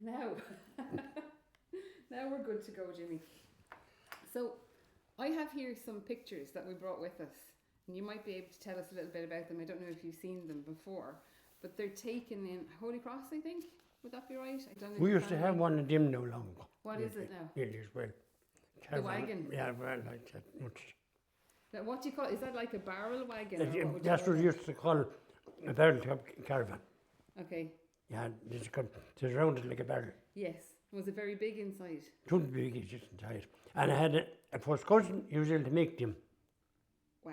Now, now we're good to go, Jimmy. So, I have here some pictures that we brought with us, and you might be able to tell us a little bit about them. I don't know if you've seen them before, but they're taken in Holy Cross, I think. Would that be right? I don't know. We used to have one of them no longer. What is it now? It is well. The wagon? Yeah, well, like that much. Now, what do you call it? Is that like a barrel wagon? Or what would That's what we used to call a barrel top caravan. Okay. Yeah, it's rounded like a barrel. Yes. Was it very big inside? Too big, it's just inside. And I had a first cousin who was able to make them. Wow.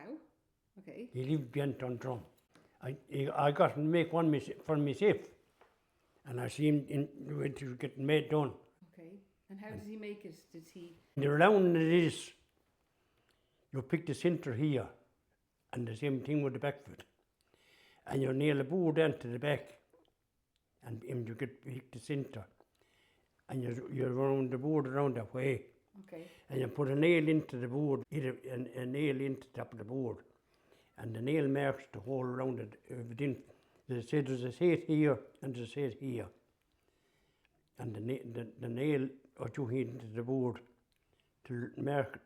Okay. He lived beyond Dundrum. I got him to make one for myself. And I see him when he was getting made done. Okay. And how did he make it? Did he? The round it is, you pick the centre here, and the same thing with the back of it. And you nail a board down to the back, and you pick the centre. And you round the board around that way. Okay. And you put a nail into the board, hit a nail into the top of the board. And the nail marks the hole around it. Within, there's a set here and there's a set here. And the nail what you hit into the board to mark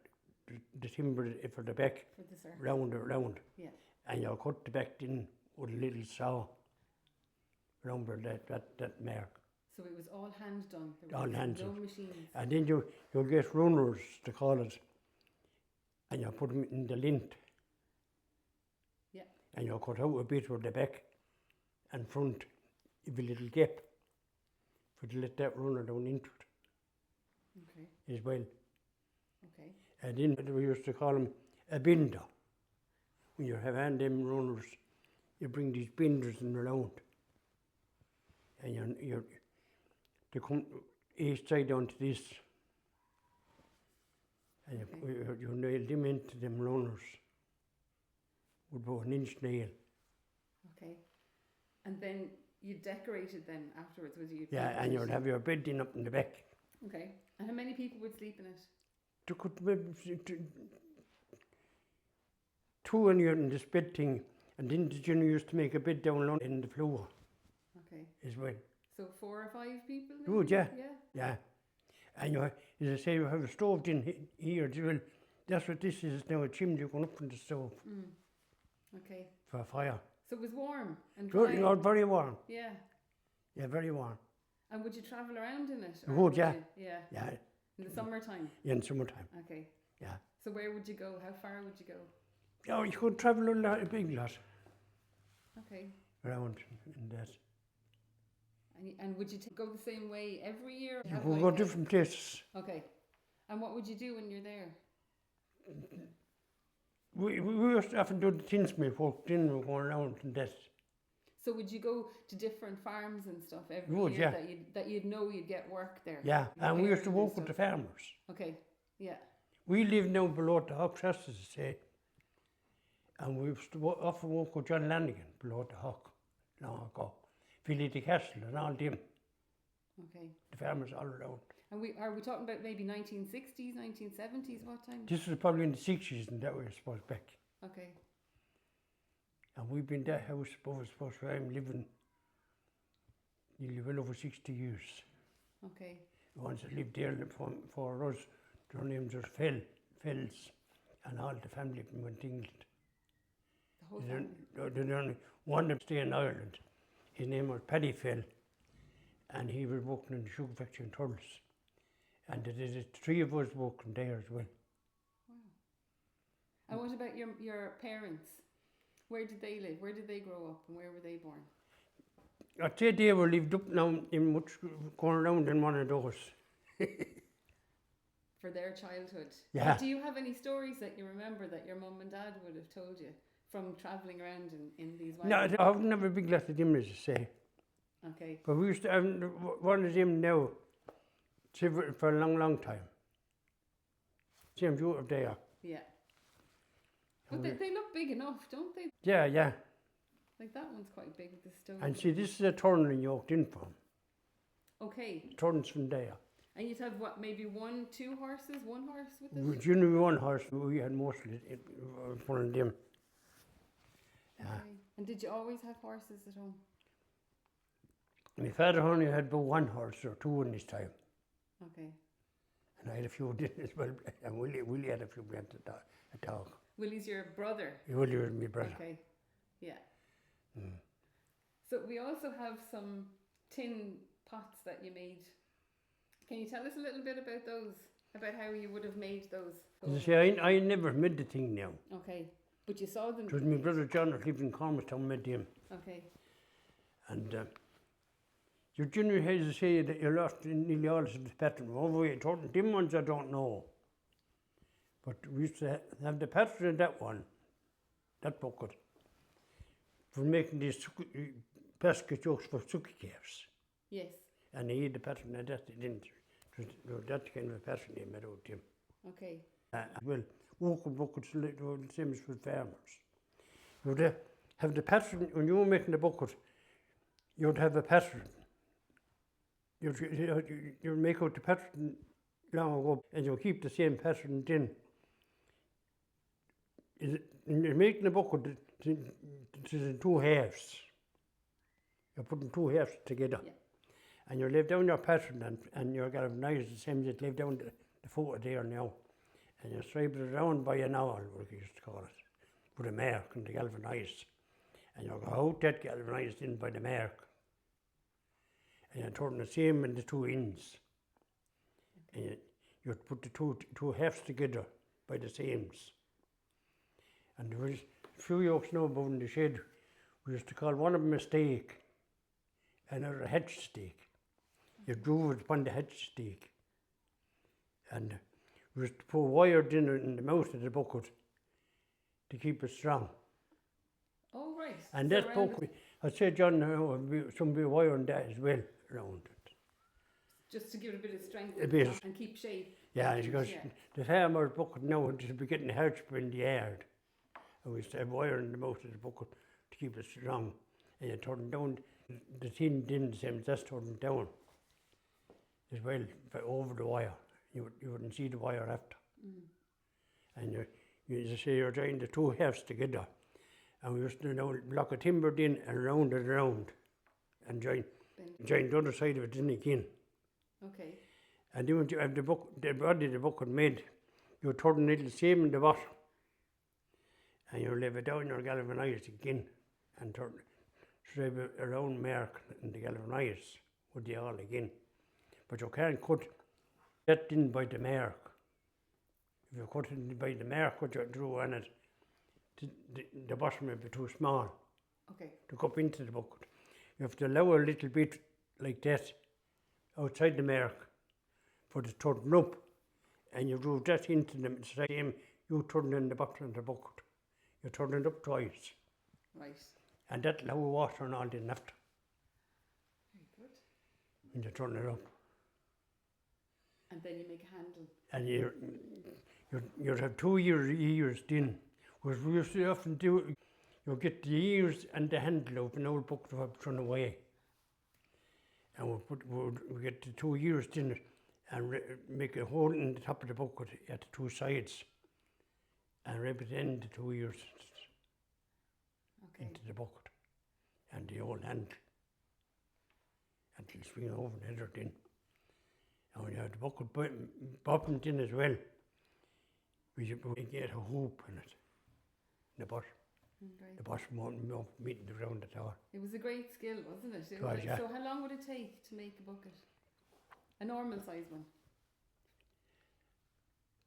the timber for the back, For the circle. round. Yeah. And you cut the back in with a little saw round that mark. So it was all hand done. There All was hand no done. machines. And then you'll get runners, to call it, and you put them in the lint. Yeah. And you cut out a bit of the back and front, with a little gap, for to let that runner down into it Okay. as well. Okay. And then we used to call them a binder. When you have hand them runners, you bring these binders in around. And they come each side onto this. And you nail them into them runners with about an inch nail. Okay. And then you decorated then afterwards, was you? Yeah, and you'd have your bed in up in the back. Okay. And how many people would sleep in it? To put two in this bed thing, and then the junior used to make a bed down on in the floor Okay. as well. So 4 or 5 people? maybe? Good, yeah. Yeah. Yeah. And as I say, you have a stove in here as well. That's what this is now, a chimney going up from the stove Okay. for a fire. So it was warm and Good, dry? very warm. Yeah. Yeah, very warm. And would you travel around in it? You or would, yeah. Yeah. Yeah, In the summertime? in summertime. Okay. Yeah. So where would you go? How far would you go? Oh, you could travel a big lot Okay. around in that. And would you go the same way every year? You could go different places. Okay. And what would you do when you're there? We used to often do the tinsmith work, then we were going around and that. So would you go to different farms and stuff every Would, year yeah. that you'd know you'd get work there? Yeah, and we used to Repairs work with the stuff. farmers. Okay. Yeah. We live now below the Hawk, as I say. And we used to often work with John Lanigan below the Hawk long ago. Philly the Castle and all them, Okay. the farmers all around. And are we talking about maybe 1960s, 1970s? What time? This was probably in the 60s and that way, I suppose, back. Okay. And we've been in that house above us, suppose, where I'm living nearly well over 60 years. Okay. The ones that lived there for us, their names are Fells, and all the family went to England. The whole family. There's only one that stayed in Ireland. His name was Paddy Fell, and he was working in the sugar factory in Thurles. And there's 3 of us working there as well. Wow. And what about your parents? Where did they live? Where did they grow up and where were they born? I'd say they were lived up now in much going around in one of those. For their childhood? Yeah. But do you have any stories that you remember that your mum and dad would have told you from travelling around in these wagons? No, I've never been glad to them, as I say. Okay. But we used to have one of them now for a long, long time. Same you up there. Yeah. But they look big enough, don't they? Yeah, yeah. Like that one's quite big with the stone. And see, this is a turning yoked in from. Okay. Turns from there. And you'd have what, maybe 1, 2 horses, 1 horse with it? With only one horse, we had mostly one of them. Yeah. Okay. And did you always have horses at home? My father only had about one horse or two in his time. Okay. And I had a few then as well. And Willie had a few then a dog. Willie's your brother? Willie was my brother. Okay. Yeah. Mm. So we also have some tin pots that you made. Can you tell us a little bit about those? About how you would have made those? You see, I never made the thing now. Okay. But you saw them? It was my brother John that lived in Cormastown made them. Okay. And you generally have to say that you lost nearly all of the pattern. Over you told them ones I don't know. But we used to have the pattern in that one, that bucket, for making these basket jokes for sucky calves. Yes. And he had the pattern of that, he didn't. It was that kind of a pattern he made out of him. Okay. Well, walking buckets were the same as for farmers. You would have the pattern, when you were making the bucket, you would have a pattern. You'd make out the pattern long ago, and you'll keep the same pattern then. You're making the bucket in two halves. You're putting two halves together. Yeah. And you lay down your pattern and you're galvanised the same as you lay down the foot there now. And you stripe it around by an awl, what we used to call it, with a mark and the galvanised. And you go out that galvanised in by the mark. And you turn the same in the two ends. Okay. And you put the two halves together by the seams. And there was a few yokes now above in the shed. We used to call one of them a stake, another a hedge stake. You drove it upon the hedge stake. And we used to put wire in the mouth of the bucket to keep it strong. Oh, right. And so that bucket, I'd say, John, some bit of wire on that as well around it. Just to give it a bit of strength and keep shape. Yeah, because the farmer's bucket now would be getting hard in the yard. And we used to have wire in the mouth of the bucket to keep it strong. And you turn down the tin the same as that's turned down as well over the wire. You wouldn't see the wire after. Mm. And you say you're joining the two halves together. And we used to now block a timber in and round it around and join the other side of it in again. Okay. And then when you have the body of the bucket made, you turn it the same in the bottom. And you leave it down your galvanised again and turn stripe it around mark and the galvanised with the awl again. But you can't cut that in by the mark. If you cut it in by the mark, what you drew on it, the bottom will be too small to go up into the bucket. You have to allow a little bit like that outside the mark for the turn up, and you drew that into the same, you turn in the bottom of the bucket. You turn it up twice. Right. And that allow water and all in after. Very good. And you turn it up. And then you make a handle. And you'd have 2 ears then. Which we used to often do, you get the ears and the handle of an old bucket to have thrown away. And we get the 2 ears in and make a hole in the top of the bucket at the two sides. And wrap it in the 2 ears into the bucket and the old handle. And it'll swing over the header in. And when you have the bucket bottomed in as well, we get a hoop in it. The bottom. Right. The bottom won't meet the ground at all. It was a great skill, wasn't it? Was, yeah. So how long would it take to make a bucket? A normal size one?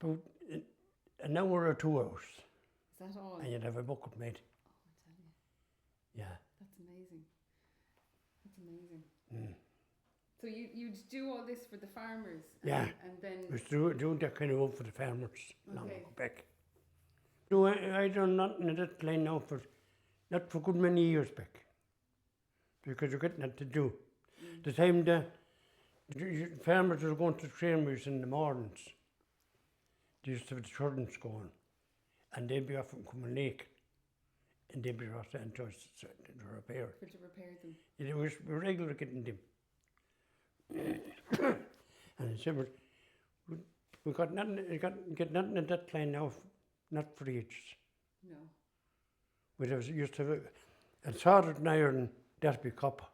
About an hour or 2 hours. Is that all? And you'd have a bucket made. Oh, I tell you. Yeah. That's amazing. That's amazing. Mm. So you'd do all this for the farmers? And then... We was doing that kind of work for the farmers long back. So I done nothing in that line now not for good many years back. Because you're getting that to do. Mm. The time the farmers were going to traineries in the mornings, they used to have the children's going, and they'd be often coming late, and they'd be brought down to us to repair. For to repair them? It was regular getting them. And it said, we got nothing, get nothing in that line now, not for each. No. We used to have a soldered iron, that'd be copper.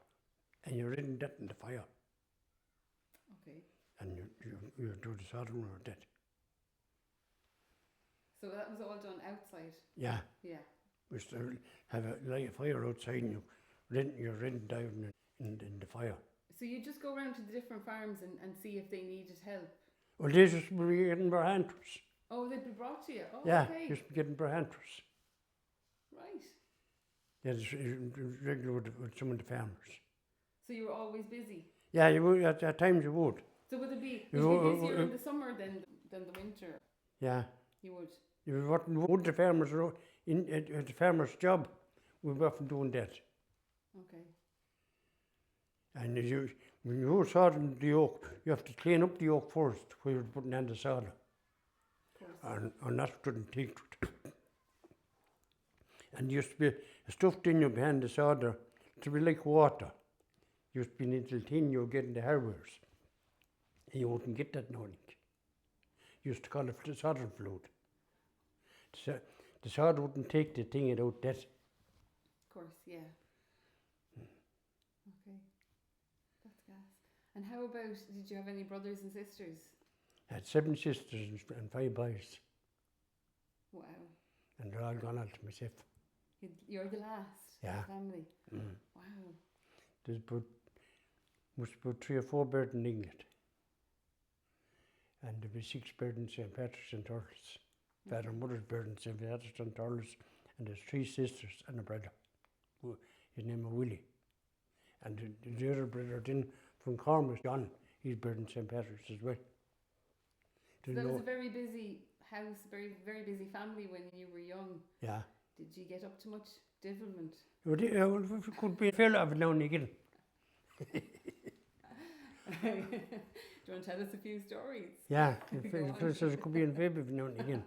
and you're in that in the fire, Okay. and you do the soldering of that. So that was all done outside? Yeah. Yeah. We used to have light a fire outside, and you're reading down in the fire. So you just go around to the different farms and see if they needed help? Well, they just be getting brahantras. Oh, they'd be brought to you? Oh, Yeah, okay. just be getting brahantras. Right. Yeah, it's regular with some of the farmers. So you were always busy? Yeah, you would, at times you would. So would you be busier in the summer than the winter? Yeah. You would? You would the farmers at the farmer's job, we were often doing that. Okay. And when you were soldering the yoke, you have to clean up the yoke first where you're putting on the solder. Of course. And that wouldn't take it. And there used to be stuffed in you behind the solder to be like water. Used to be a little tin you were getting the hardwares. And you wouldn't get that now. Used to call it the soldering fluid. So the solder wouldn't take the thing out that. Of course, yeah. Okay. That's gas. And how about, did you have any brothers and sisters? I had 7 sisters and 5 boys. Wow. And they're all gone out to myself. You're the last Yeah. of the family? Mm. Wow. There's must be 3 or 4 buried in England. And there'll be 6 buried in St. Patrick's and Thurles. Father and mother's buried in St. Patrick's and Thurles. And there's 3 sisters and a brother. His name is Willie. And the other brother then from Cormac, John, he's buried in St. Patrick's as well. So that was a very busy house, very, very busy family when you were young. Yeah. Did you get up to much devilment? Well, it could be a fair lot of it now and again. Do you want to tell us a few stories? Yeah, it could be in favour of it now and again.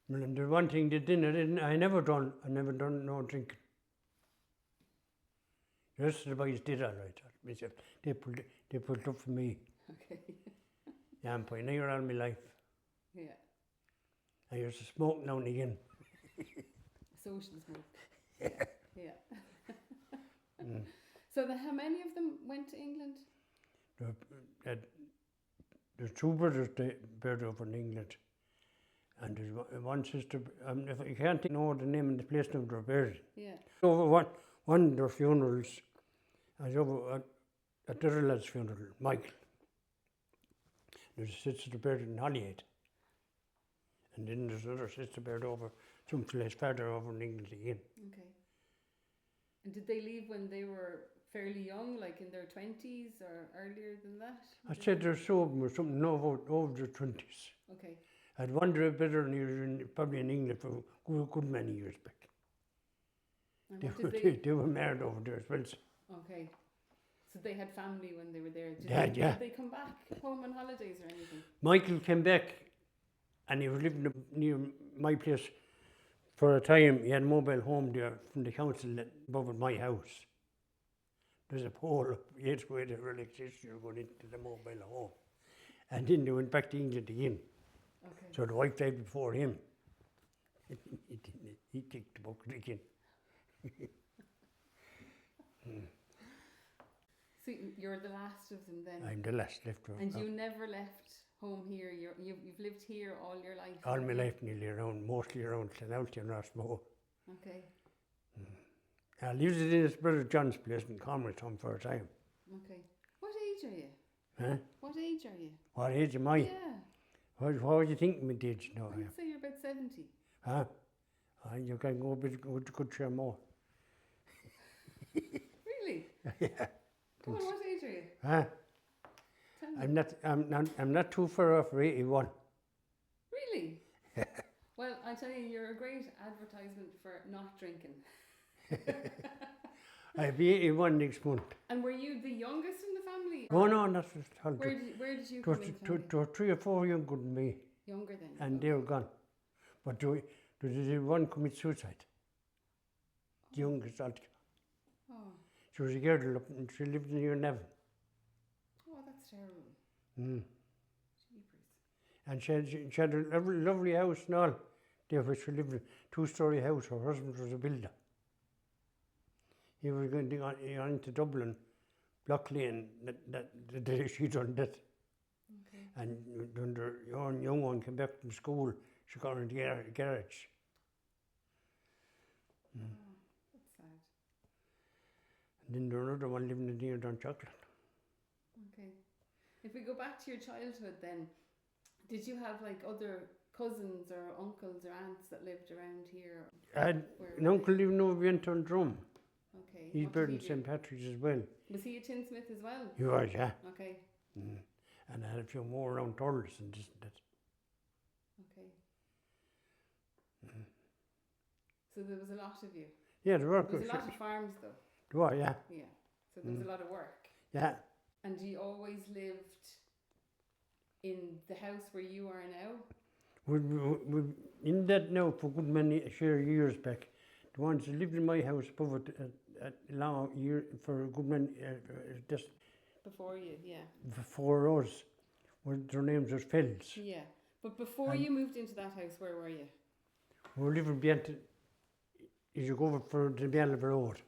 Well, and the one thing they didn't, I never done no drinking. The rest of the boys did all right. Myself, they pulled up for me. Okay. Yeah, I'm pioneer all my life. Yeah. I used to smoke now and again. Social smoke. Yeah. Yeah. Mm. So how many of them went to England? There's 2 brothers buried over in England. And there's one sister, I can't know the name of the place now they're buried. Yeah. Over one of their funerals, I was over at the other lad's funeral, Michael. There's a sister buried in Holyhead. And then there's another sister buried over some place further over in England again. Okay. And did they leave when they were fairly young, like in their 20s or earlier than that? I said there's some of them or something over their 20s. Okay. I'd wonder better than he was probably in England for a good many years back. And what did They were married over there as well. Okay. So they had family when they were there. Did they come back home on holidays or anything? Michael came back and he was living near my place for a time. He had a mobile home there from the council above my house. There's a pole up each way the electricity going into the mobile home. And then they went back to England again. Okay. So the wife died before him. He kicked the bucket again. So you're the last of them then? I'm the last left. And you never left home here? You've lived here all your life? All my life nearly around, mostly around Clonoulty and Rossmoor. Okay. I lived in his brother John's place in Cormac for a time. Okay. What age are you? Huh? What age are you? What age am I? Yeah. What would you think my age now? I'd say you're about 70. Huh? You can go a bit good share more. Really? Yeah. Come on, what age are you? Huh? Tell me. I'm not too far off for 81. Really? Well, I tell you, you're a great advertisement for not drinking. I'll be 81 next month. And were you the youngest in the family? Oh no, that's just Where did you come in? There were 3 or 4 younger than me, Younger then? and they were gone. But there was one commit suicide. The youngest altogether. Oh. She was a girl up and she lived in year 11. Oh, that's terrible. Mm. Jeepers. And she had a lovely house and all. There where she lived in a 2-story house. Her husband was a builder. He was going to Dublin, Block Lane, the day she done that. Okay. And when the young one came back from school, she got in the garage. Oh, that's sad. And then there was another one living in near Don Chocolate. Okay. If we go back to your childhood then, did you have like other cousins or uncles or aunts that lived around here? I had Where an were uncle living over in Drum. they? Okay. He's What did buried he in do? St. Patrick's as well. Was he a tinsmith as well? He was, yeah. Okay. Mm. And I had a few more around Thurles and this and that. Okay. So there was a lot of you. Yeah, there were There was a lot of farms though. There were, yeah. Yeah. So there was a lot of work. Yeah. And you always lived in the house where you are now? We in that now for a good many years back. The ones that lived in my house above it a long year for a good many just Before you, yeah. before us, their names was Fells. Yeah. But before you moved into that house, where were you? We were living beyond, as you go over for the Biella Road.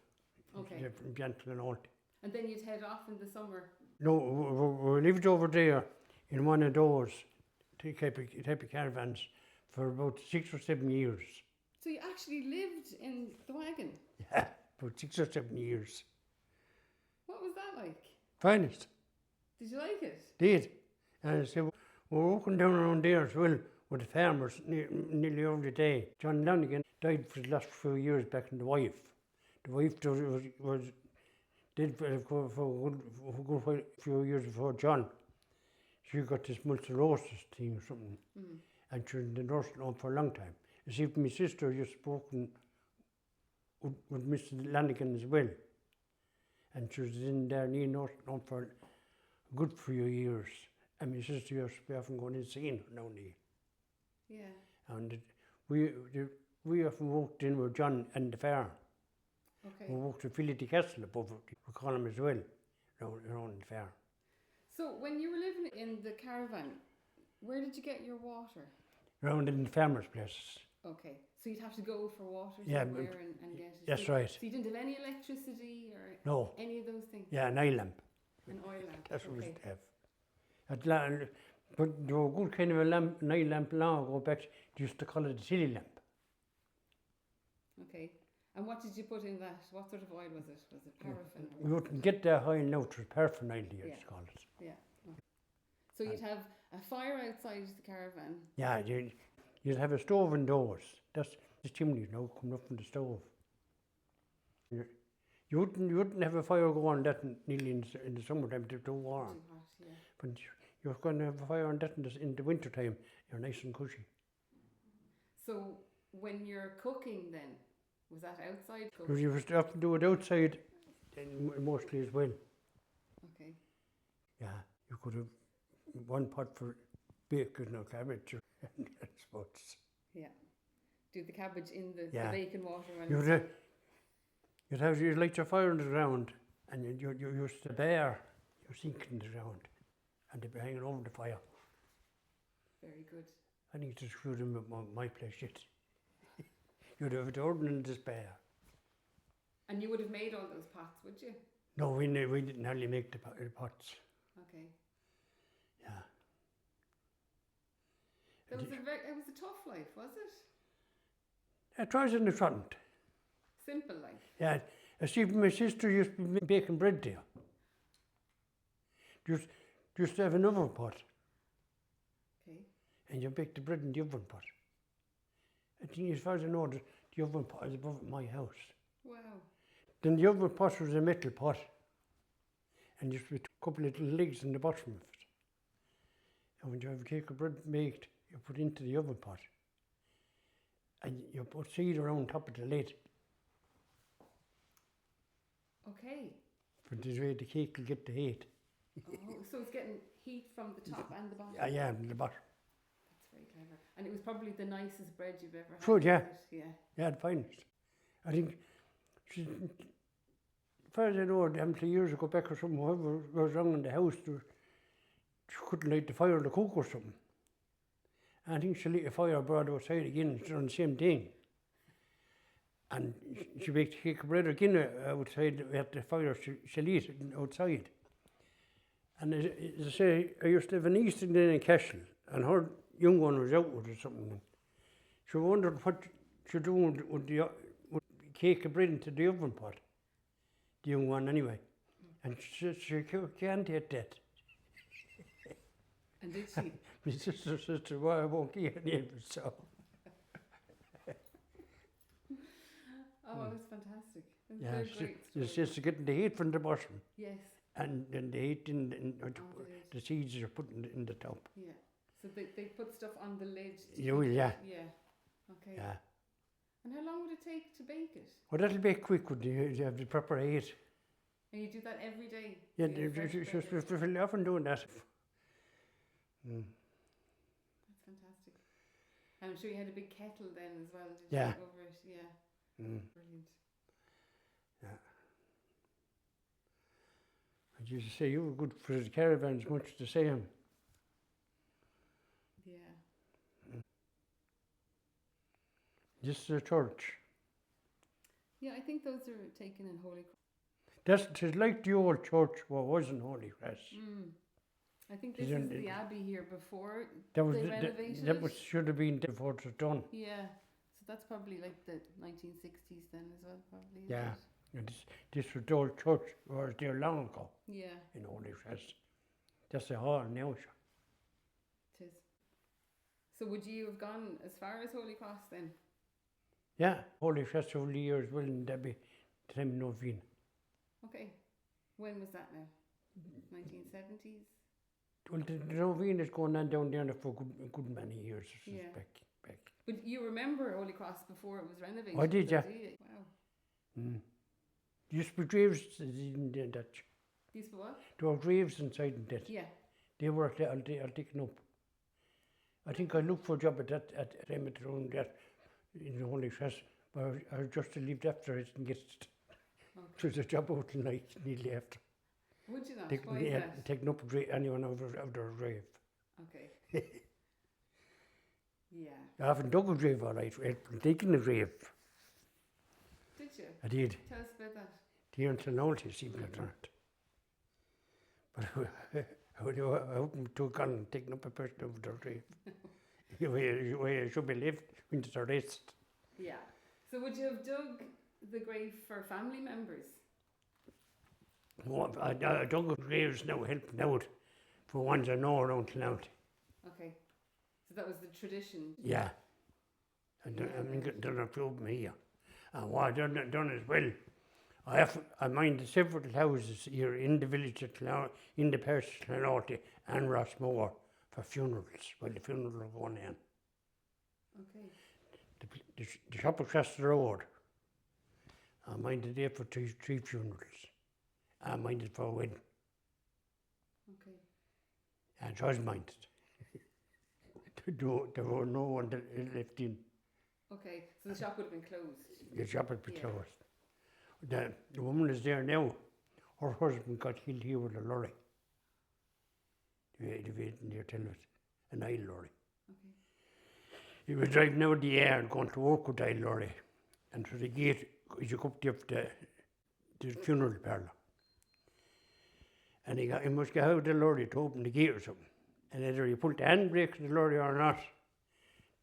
Okay. Beyond Clonoulty. And then you'd head off in the summer. No, we lived over there in one of those type of caravans for about 6 or 7 years. So you actually lived in the wagon? Yeah, about 6 or 7 years. What was that like? Finest. Did you like it? Did. And I said, we're walking down around there as well with the farmers nearly every day. John Donoghue died for the last few years back in the wife. The wife was dead for a good few years before John. She got this multirosis thing or something. Mm. And she was in the nursing home for a long time. You see, my sister just spoken with Mr. Lanigan as well. And she was in there near nursing home for a good few years. And my sister used to be often going insane now and then. Yeah. And we often walked in with John and the farm. Okay. We walked to Phility Castle above it, we call him as well, around the farm. So when you were living in the caravan, where did you get your water? Around in the farmers' places. Okay. So you'd have to go for water Yeah, somewhere and get it. That's so, right. So you didn't have any electricity or No. any of those things? Yeah, an eye lamp. An oil lamp. That's what we Okay. used to have. But there were good kind of an eye lamp long ago back, they used to call it a silly lamp. Okay. And what did you put in that? What sort of oil was it? Was it paraffin? We wouldn't get that high now, it was paraffin oil they used to call it. Yeah. Okay. So you'd have a fire outside the caravan. Yeah, you'd have a stove indoors. That's the chimney now coming up from the stove. You wouldn't have a fire going on that nearly in the summertime, it's too warm. Too hot, yeah. But you're going to have a fire on that in the winter time, you're nice and cushy. So when you're cooking then, was that outside cooking? You used to often do it outside mostly as well. Okay. Yeah, you could have one pot for bacon or cabbage or spots. Yeah. Do the cabbage in the Yeah. bacon water. When You'd light your fire in the ground and you used to bear your sink in the ground and they'd be hanging over the fire. Very good. I need to screw them at my place yet. You'd have it ordinary despair. And you would have made all those pots, would you? No, we didn't hardly make the pots. Okay. Yeah. It was a tough life, was it? I tried in the front. Simple life. Yeah, I see my sister used to be baking bread there. Just have an oven pot Okay. and you bake the bread in the oven pot. I think as far as I know, the oven pot is above my house. Wow. Then the oven pot was a metal pot and just with a couple of little legs in the bottom of it. And when you have a cake of bread baked, you put it into the oven pot and you put seed around top of the lid. Okay. For this way the cake will get the heat. Oh, so it's getting heat from the top and the bottom. Yeah, in the bottom. That's very clever. And it was probably the nicest bread you've ever had. Food, yeah. was it? Yeah. Yeah, the finest. I think, as far as I know, how many years ago back or something, whatever was wrong in the house, she couldn't light the fire or the cook or something. And I think she lit the fire, brought outside again, and she done the same thing. And she baked cake of bread again outside at the fire. She'll eat it outside. And as I say, I used to have an Eastern then in Cashel, and her young one was out with or something. And she wondered what she'd do with the cake of bread into the oven pot, the young one anyway. And she said, she can't eat that. And did she? My sister said to her, well, I won't eat any of it, so. Oh, that's fantastic. That's Yeah, very great. it's just getting the heat from the bottom. Yes. And then the heat the seeds are put in the top. Yeah. So they put stuff on the lid. You will, yeah. Yeah. Okay. Yeah. And how long would it take to bake it? Well, that'll be quick when you have the proper heat. And you do that every day? Yeah, we're often doing that. That's fantastic. And I'm sure you had a big kettle then as well, did Yeah. you? Over it? Yeah. Brilliant. Yeah. As you say, you were good for the caravans, much the same. Yeah. This is a church. Yeah, I think those are taken in Holy Cross. It's like the old church what was in Holy Cross. I think this is the abbey here before That was they renovated that was should have been before it was done. Yeah, so that's probably like the 1960s then as well, probably. Yeah, and this was the old church was there long ago. Yeah. In Holy Cross. That's the hall now. It is. So would you have gone as far as Holy Cross then? Yeah, Holy Cross over the years, well, and that'd be time Novene. Okay. When was that now? 1970s? Well, the Novene is going on down there for a good many years. Yeah. Back. But you remember Holy Cross before it was renovated? I did, yeah. Wow. Used to be graves in that. Used to what? There were graves inside in that. Yeah. They were all taken up. I think I looked for a job at that time at around that in the Holy Cross, but I just relieved after it and get it. Okay. So the job out tonight, nearly after. Would you not? Why is that? Taking up anyone out of their grave. Okay. Yeah. I haven't dug a grave all right, taking a grave. Did you? I did. Tell us about that. Here in Clonoulty, see if I done it. But I wouldn't took on and taken up a person over their grave. The way it should be lived when it's a rest. Yeah. So would you have dug the grave for family members? Well, I dug graves now, helping out for ones I know around Clonoulty. Okay. So that was the tradition? Yeah. I done a few of them here. And what I done as well, I minded several houses here in the village of in the parish of Clonoulty and Rossmore for funerals, while the funeral were going in. Okay. The shop across the road, I minded there for three funerals. I minded for a wedding. Okay. And I was minded. There were no one that left in. Okay, so the shop would have been closed? The shop would be closed. The woman is there now. Her husband got killed here with a lorry. Near tell it, an aisle lorry. Okay. He was driving out the yard going to work with the aisle lorry. And through the gate, you go up to the funeral parlour. And he must get out of the lorry to open the gate or something. And either he pulled the handbrake of the lorry or not,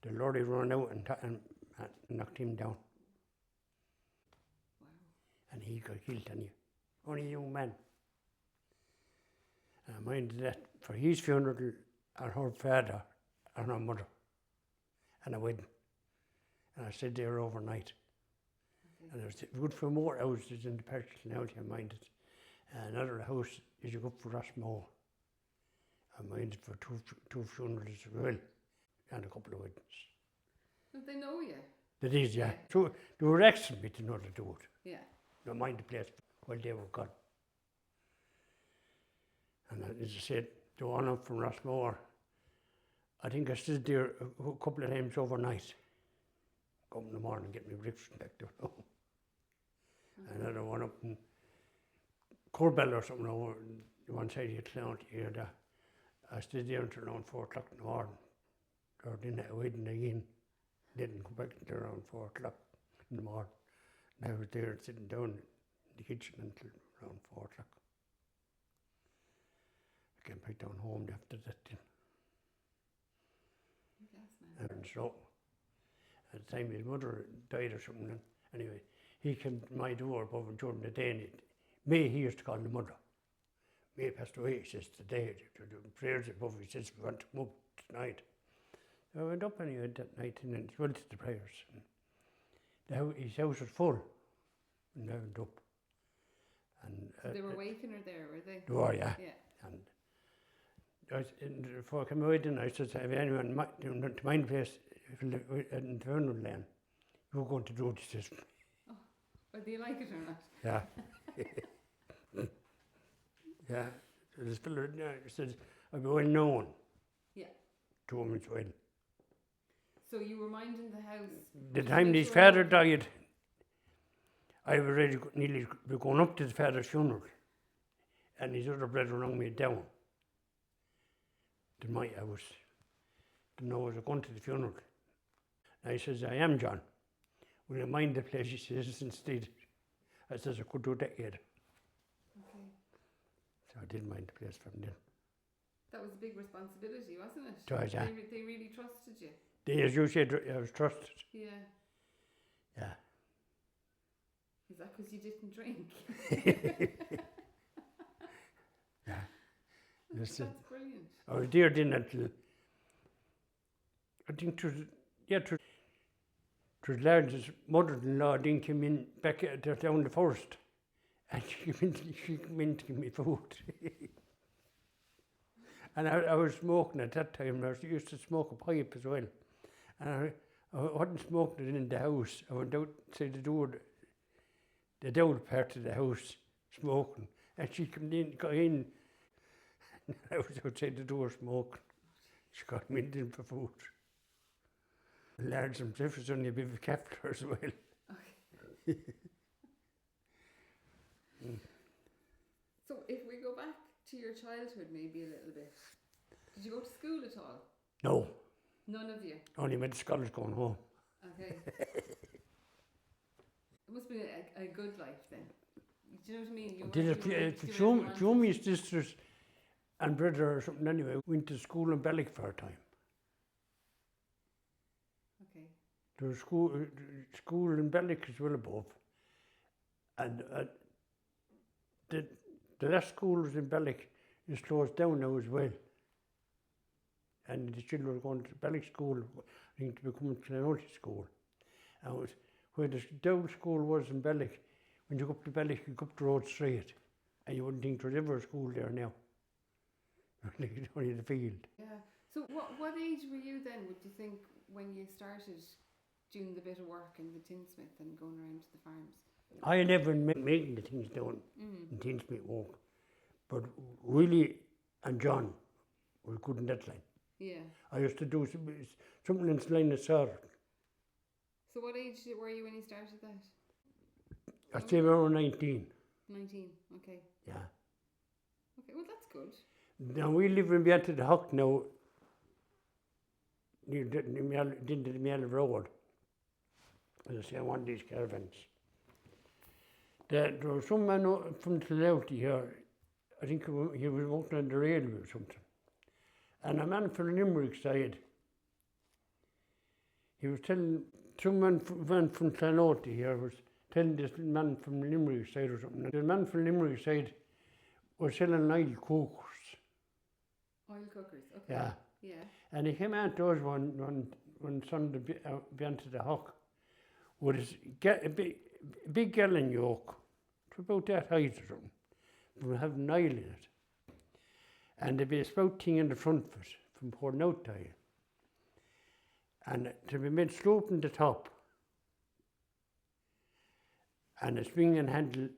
the lorry ran out and knocked him down. Wow. And he got killed, only a young man. And I minded that for his funeral and her father and her mother and a wedding. And I stayed there overnight. Okay. And I was good for more houses in the parish now, I minded. Another house is you go up for Rossmore. I minded for two funerals as well, and a couple of weddings. Did they know you? They did, yeah. So they were asking me to know to do it. Yeah. They mind the place while they were gone. And as I said, the one up from Rossmore, I think I stayed there a couple of times overnight. Go up in the morning and get my breakfast back to home. Another one up in Corbell or something over one side of Clonoulty here. I stayed there until around 4 o'clock in the morning. Or then I wedding again. Didn't come back until around 4 o'clock in the morning. I was there sitting down in the kitchen until around 4 o'clock. I came back down home after that then. Yes, man. And so, at the time his mother died or something, and anyway, he came to my door above during the day, and May, he used to call the mother. May passed away, he says, today, the prayers above, he says, we want to come up tonight. So I went up anyway that night and then went to the prayers. And his house was full, and I went up. And So they were waking her there, were they? they were, yeah. Yeah. And before I came away then, I said, have anyone to my place in Thurles land? You're going to do it, he says. Oh, whether you like it or not. Yeah. Yeah. So this fellow says, I'll be well known. Yeah. To him as well. So you were minding the house? The time his father died, I was ready, nearly going up to the father's funeral. And his other brother rang me down to my house. To know I was going to the funeral. And I says, I am John. Will you mind the place? He says, instead. I says, I could do that yet. Okay. So I didn't mind the place from then. That was a big responsibility, wasn't it? It was, yeah. They really trusted you. As you said, I was trusted. Yeah. Yeah. Is that because you didn't drink? Yeah. That's brilliant. I was there then until, I think it was Laird's mother-in-law then came in back down the first. And she came in to give me food. And I was smoking at that time. I used to smoke a pipe as well. And I wasn't smoking it in the house. I went outside the door, the down part of the house, smoking. And she got in. And I was outside the door smoking. She got me in for food. And Laird's himself was only a bit of a captor as well. Okay. So if we go back to your childhood maybe a little bit, did you go to school at all? No. None of you? Only went to scholars going home. Okay. It must have been a good life then. Do you know what I mean? Did a few of my sisters and brother or something anyway went to school in Bellick for a time. Okay. There was school in Bellick as well above. And the last school was in Bellick is closed down now as well. And the children were going to Bellick School, I think, to become Clonoulty School. And it was where the Dow School was in Bellick. When you go up to Bellick, you go up the road straight, and you wouldn't think there was ever a school there now. Only the field. Yeah. So what age were you then, would you think, when you started doing the bit of work in the tinsmith and going around to the farms? I never making the things down in tinsmith work, but Willie and John were good in that line. Yeah. I used to do something in the line of saw. So what age were you when you started that? I'd say around 19. 19, okay. Yeah. Okay, well that's good. Now we live in Bianta the Huck now, near the Miel Road. As I say, one of these caravans. There was some man from Clonoulty here, I think he was working on the railway or something. And a man from Limerick side, he was telling, some man from Clonoulty here was telling this man from Limerick side or something. The man from Limerick side was selling oil cookers. Oil cookers, okay. Yeah. Yeah. And he came out to us one Sunday Bianta the Huck with a big gallon yoke. It was about that height or something. We have an oil in it. And there'd be a spout thing in the front of it from pouring out the oil. And to be made slope in the top. And a swinging handle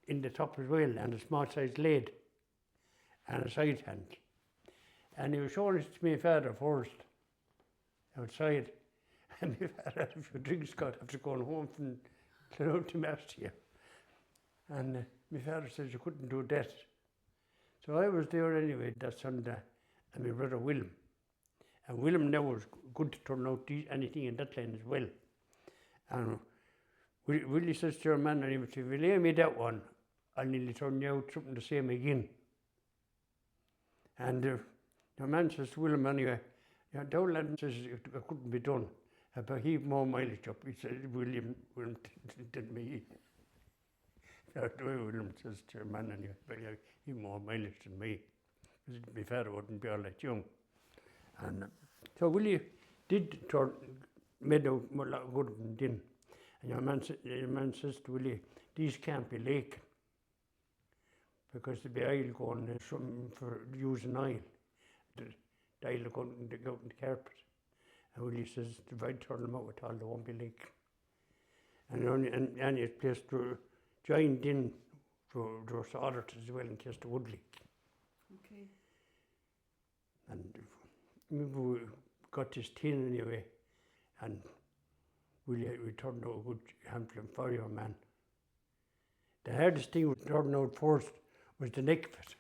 in the top as well, and a small sized lid. And a side handle. And he was showing it to my father first, outside. And my father had a few drinks got after going home from Clonoulty Mass here. And my father says you couldn't do that. So I was there anyway that Sunday, and my brother Willem. And Willem now was good to turn out anything in that line as well. And Willie says to your man, and if you lay me that one, I'll nearly turn you out something the same again. And your man says to William anyway, your Dowland says it couldn't be done. But he more mileage up. He said, William did me. That's the way William says to your man anyway, but he more mileage than me. Because my father wouldn't be all that young. And so Willie did made out a lot of good and didn't. And your man says to Willie, these can't be leaking. Because there'll be oil going for using oil. The oil going to go in the carpet. And Willie says, if I turn them out at all, they won't be leaking. And any place to joined in to solder as well in case they would leak. Okay. And maybe we got this tin anyway, and we turned out a good handful for your man. The hardest thing we turned out first was the neck of it,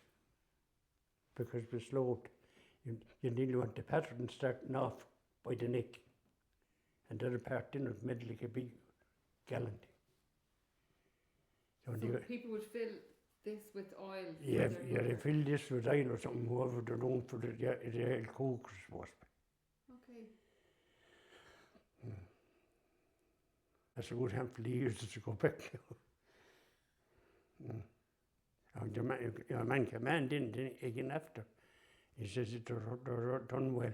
because we slowed. You nearly want the pattern starting off by the neck, and the other part in it made like a big gallant. So people would fill this with oil? Yeah, they fill this with oil or something, whoever they're known for the oil coke, I suppose. Okay. That's a good handful of years to go back now. And your man came in, didn't he, again after. He says they're done well.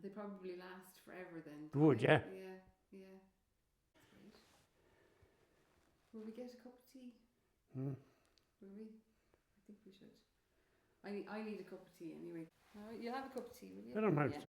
They probably last forever then. Good, yeah. Yeah, yeah. That's great. Will we get a cup of tea? Will we? I think we should. I need a cup of tea anyway. All right, you'll have a cup of tea, will you? I don't mind. Yeah.